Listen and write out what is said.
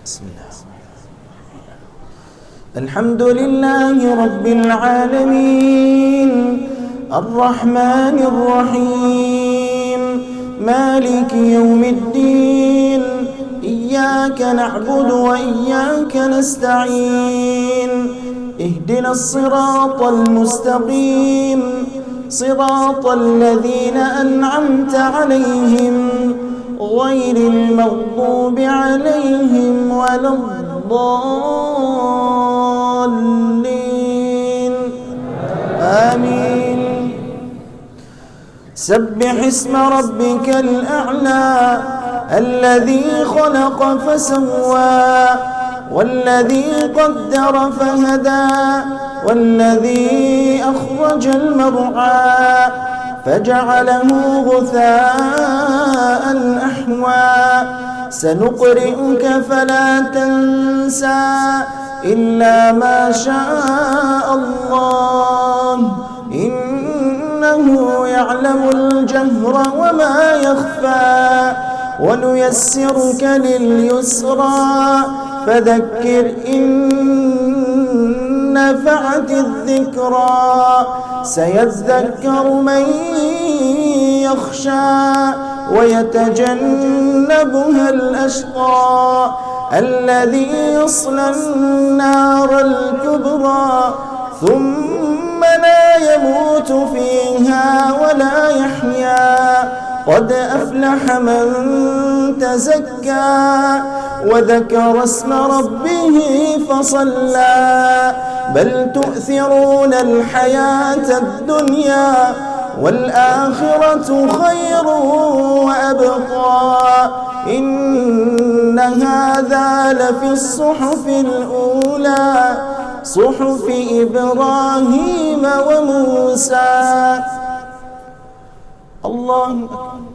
بسم الله. الحمد لله رب العالمين الرحمن الرحيم مالك يوم الدين إياك نعبد وإياك نستعين اهدنا الصراط المستقيم صراط الذين أنعمت عليهم غير المغضوب عليهم ولا الضالين آمين. سبح اسم ربك الأعلى الذي خلق فسوى والذي قدر فهدى والذي أخرج المرعى فجعله غثاء أحوى سنقرئك فلا تنسى إلا ما شاء الله إنه يعلم الجهر وما يخفى ونيسرك لليسرى فذكر إن نفعت الذكرى سيذكر من يخشى ويتجنبها الأشقى الذي يصلى النار الكبرى ثم لا يموت فيها ولا يحيا قد أفلح من تزكى وذكر اسم ربه فصلى بل تؤثرون الحياة الدنيا والآخرة خير وأبقى إن هذا لفي الصحف الأولى صحف إبراهيم وموسى. الله أكبر.